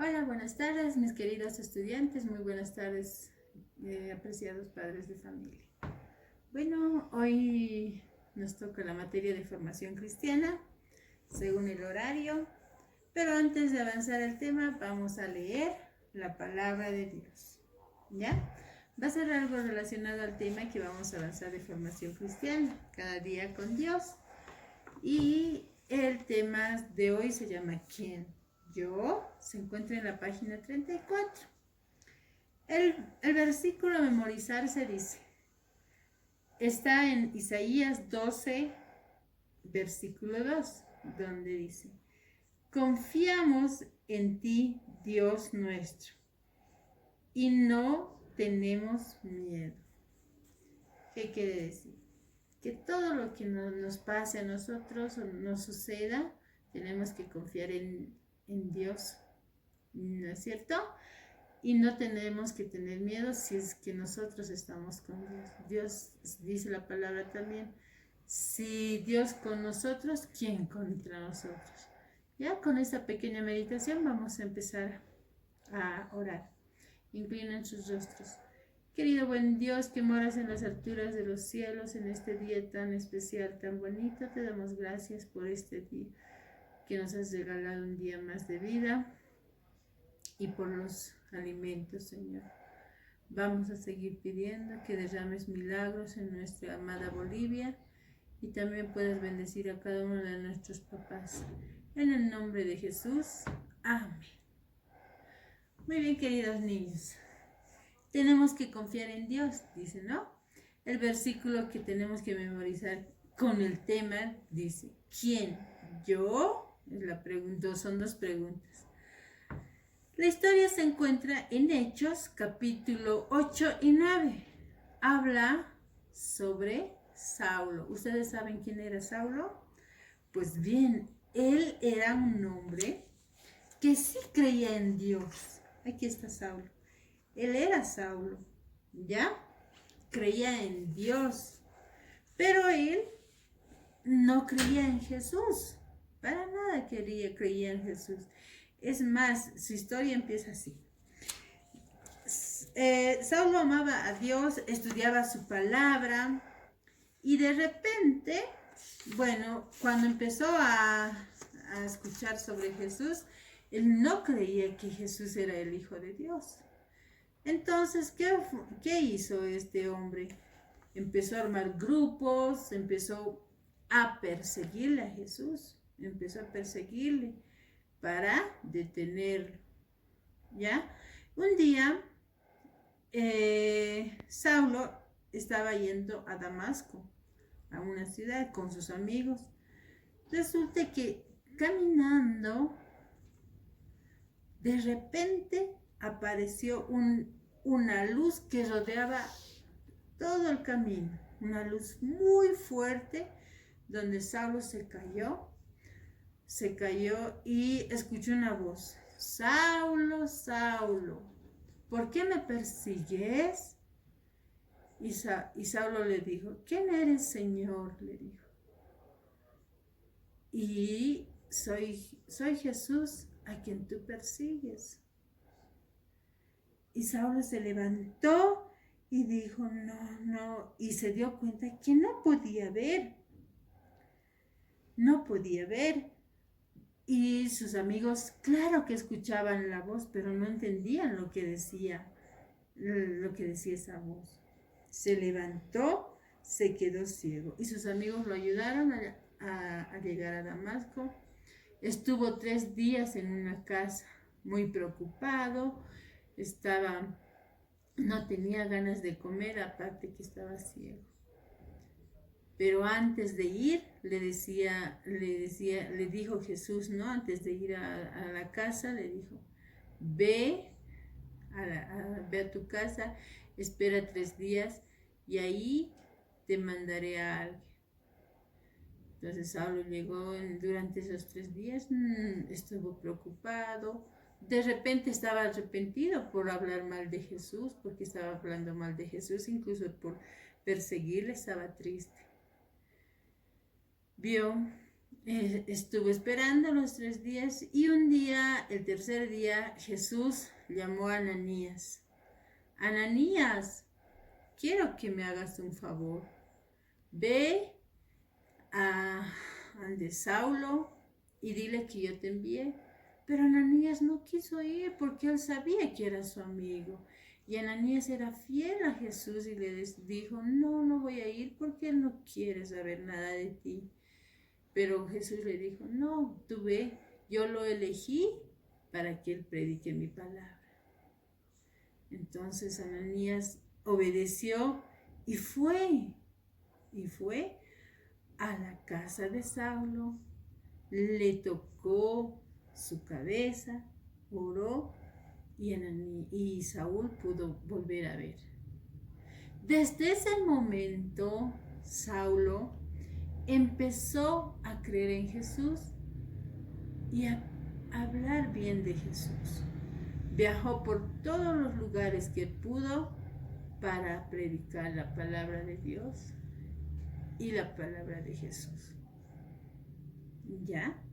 Hola, buenas tardes, mis queridos estudiantes. Muy buenas tardes, apreciados padres de familia. Bueno, hoy nos toca la materia de formación cristiana, según el horario. Pero antes de avanzar el tema, vamos a leer la palabra de Dios. ¿Ya? Va a ser algo relacionado al tema que vamos a avanzar de formación cristiana, cada día con Dios. Y el tema de hoy se llama ¿Quién? Yo. Se encuentra en la página 34. El versículo a memorizarse dice, está en Isaías 12, versículo 2, donde dice, confiamos en ti, Dios nuestro, y no tenemos miedo. ¿Qué quiere decir? Que todo lo que nos pase a nosotros o nos suceda, tenemos que confiar en Dios, ¿no es cierto? Y no tenemos que tener miedo si es que nosotros estamos con Dios. Dios dice la palabra también, si Dios con nosotros, ¿quién contra nosotros? Ya con esta pequeña meditación vamos a empezar a orar. Inclinen sus rostros. Querido buen Dios que moras en las alturas de los cielos, en este día tan especial, tan bonito, te damos gracias por este día que nos has regalado un día más de vida y por los alimentos, Señor. Vamos a seguir pidiendo que derrames milagros en nuestra amada Bolivia y también puedas bendecir a cada uno de nuestros papás. En el nombre de Jesús, amén. Muy bien, queridos niños. Tenemos que confiar en Dios, dice, ¿no? El versículo que tenemos que memorizar con el tema dice, ¿quién? ¿Yo? Es la pregunta, son dos preguntas. La historia se encuentra en Hechos, capítulo 8 y 9. Habla sobre Saulo. ¿Ustedes saben quién era Saulo? Pues bien, él era un hombre que sí creía en Dios. Aquí está Saulo. Él era Saulo, ¿ya? Creía en Dios, pero él no creía en Jesús. Para nada creía en Jesús. Es más, su historia empieza así. Saulo amaba a Dios, estudiaba su palabra y de repente, bueno, cuando empezó a escuchar sobre Jesús, él no creía que Jesús era el Hijo de Dios. Entonces, ¿qué hizo este hombre? Empezó a armar grupos, empezó a perseguirle a Jesús, empezó a perseguirle para detenerlo, ¿ya? Un día, Saulo estaba yendo a Damasco, a una ciudad con sus amigos. Resulta que caminando, de repente apareció una luz que rodeaba todo el camino, una luz muy fuerte, donde Saulo se cayó y escuchó una voz, Saulo, Saulo, ¿por qué me persigues? Y Saulo le dijo, ¿quién eres, Señor? Le dijo. Y soy Jesús a quien tú persigues. Y Saulo se levantó y dijo, no, y se dio cuenta que no podía ver. Y sus amigos, claro que escuchaban la voz, pero no entendían lo que decía esa voz. Se levantó, se quedó ciego. Y sus amigos lo ayudaron a llegar a Damasco. Estuvo 3 días en una casa, muy preocupado. No tenía ganas de comer, aparte que estaba ciego. Pero antes de ir, le dijo Jesús, ¿no? Antes de ir a la casa, le dijo, ve a tu casa, espera 3 días y ahí te mandaré a alguien. Entonces Saulo llegó durante esos 3 días, estuvo preocupado. De repente estaba arrepentido por hablar mal de Jesús, porque estaba hablando mal de Jesús, incluso por perseguirle, estaba triste. Vio Estuvo esperando los 3 días y un día, el tercer día, Jesús llamó a Ananías. Ananías, quiero que me hagas un favor. Ve a ante Saulo y dile que yo te envié. Pero Ananías no quiso ir porque él sabía que era su amigo. Y Ananías era fiel a Jesús y le dijo, no, no voy a ir porque él no quiere saber nada de ti. Pero Jesús le dijo, no, tú ve, yo lo elegí para que él predique mi palabra. Entonces Ananías obedeció y fue a la casa de Saulo, le tocó su cabeza, oró y Saúl pudo volver a ver. Desde ese momento, Saulo empezó a creer en Jesús y a hablar bien de Jesús. Viajó por todos los lugares que pudo para predicar la palabra de Dios y la palabra de Jesús. ¿Ya?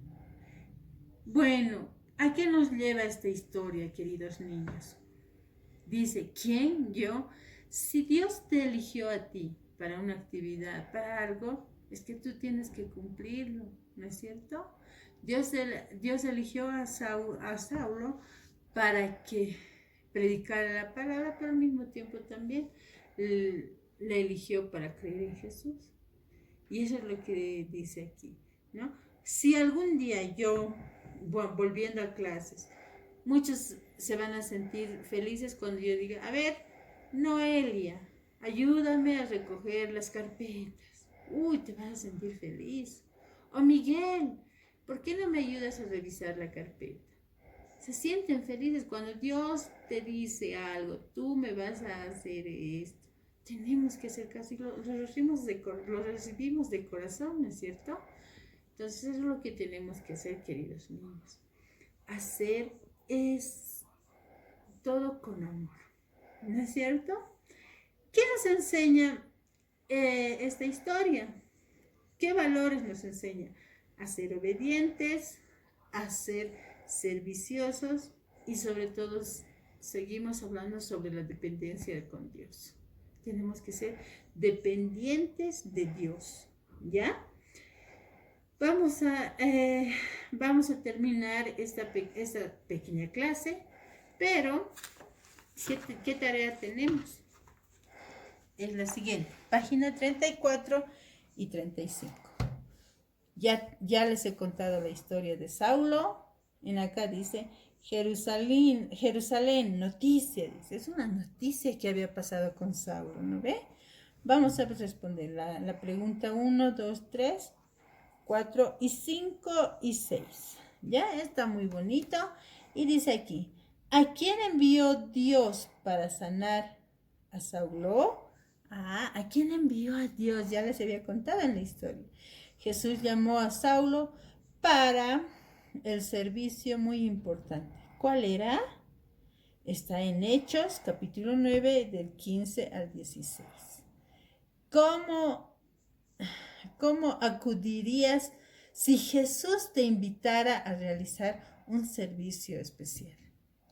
Bueno, ¿a qué nos lleva esta historia, queridos niños? Dice, ¿quién? Yo. Si Dios te eligió a ti para una actividad, para algo, es que tú tienes que cumplirlo, ¿no es cierto? Dios eligió a Saulo para que predicara la palabra, pero al mismo tiempo también le eligió para creer en Jesús. Y eso es lo que dice aquí, ¿no? Si algún día yo, volviendo a clases, muchos se van a sentir felices cuando yo diga, a ver, Noelia, ayúdame a recoger las carpetas. Uy, te vas a sentir feliz. O Miguel, ¿por qué no me ayudas a revisar la carpeta? Se sienten felices cuando Dios te dice algo, tú me vas a hacer esto. Tenemos que hacer caso y lo recibimos de corazón, ¿no es cierto? Entonces eso es lo que tenemos que hacer, queridos niños. Hacer es todo con amor, ¿no es cierto? ¿Qué nos enseña esta historia? ¿Qué valores nos enseña? A ser obedientes, a ser serviciosos y sobre todo seguimos hablando sobre la dependencia con Dios. Tenemos que ser dependientes de Dios, ¿ya? Vamos a terminar esta pequeña clase, pero ¿qué tarea tenemos? Es la siguiente, página 34 y 35. Ya les he contado la historia de Saulo. En acá dice, Jerusalén, noticia, dice. Es una noticia que había pasado con Saulo, ¿no ve? Vamos a responder la pregunta 1, 2, 3, 4 y 5 y 6. Ya está muy bonito. Y dice aquí, ¿a quién envió Dios para sanar a Saulo? ¿A quién envió a Dios? Ya les había contado en la historia. Jesús llamó a Saulo para el servicio muy importante. ¿Cuál era? Está en Hechos, capítulo 9, del 15 al 16. ¿Cómo acudirías si Jesús te invitara a realizar un servicio especial?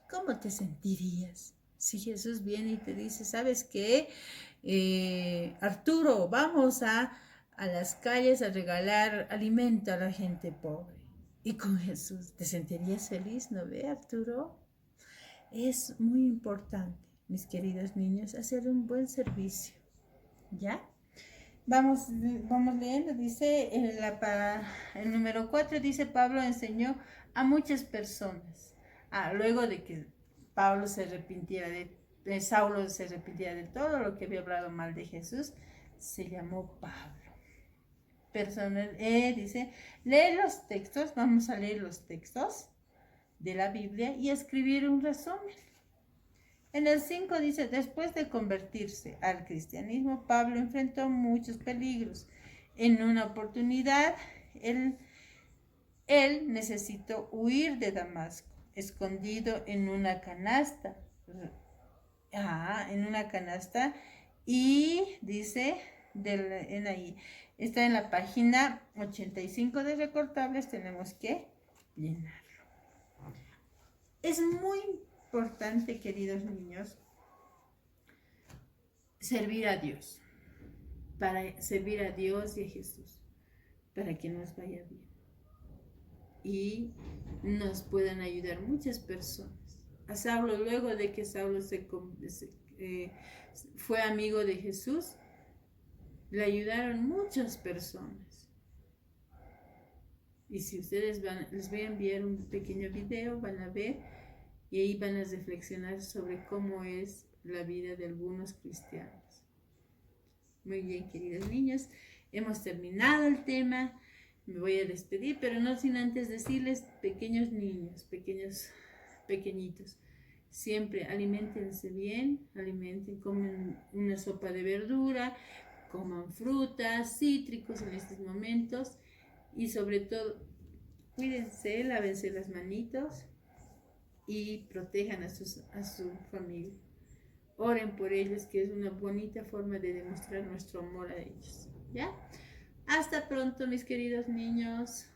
¿Cómo te sentirías si Jesús viene y te dice, ¿sabes qué? Arturo, vamos a las calles a regalar alimento a la gente pobre. Y con Jesús, ¿te sentirías feliz, no ve, Arturo? Es muy importante, mis queridos niños, hacer un buen servicio, ¿ya? Vamos leyendo, dice, el número 4 dice, Pablo enseñó a muchas personas. Luego de que Saulo se arrepintiera de todo lo que había hablado mal de Jesús, se llamó Pablo. Dice, lee los textos, vamos a leer los textos de la Biblia y escribir un resumen. En el 5 dice, después de convertirse al cristianismo, Pablo enfrentó muchos peligros. En una oportunidad, él necesitó huir de Damasco, escondido en una canasta. Y dice, en ahí. Está en la página 85 de recortables, tenemos que llenarlo. Es muy importante, queridos niños, servir a Dios, para servir a Dios y a Jesús, para que nos vaya bien y nos puedan ayudar muchas personas. A Saulo, luego de que Saulo fue amigo de Jesús, le ayudaron muchas personas. Y si ustedes les voy a enviar un pequeño video, van a ver y ahí van a reflexionar sobre cómo es la vida de algunos cristianos. Muy bien, queridos niños, hemos terminado el tema. Me voy a despedir, pero no sin antes decirles, pequeños niños, pequeñitos, siempre aliméntense bien, comen una sopa de verdura, coman frutas, cítricos en estos momentos y sobre todo, cuídense, lávense las manitos y protejan a su familia. Oren por ellos, que es una bonita forma de demostrar nuestro amor a ellos. ¿Ya? Hasta pronto, mis queridos niños.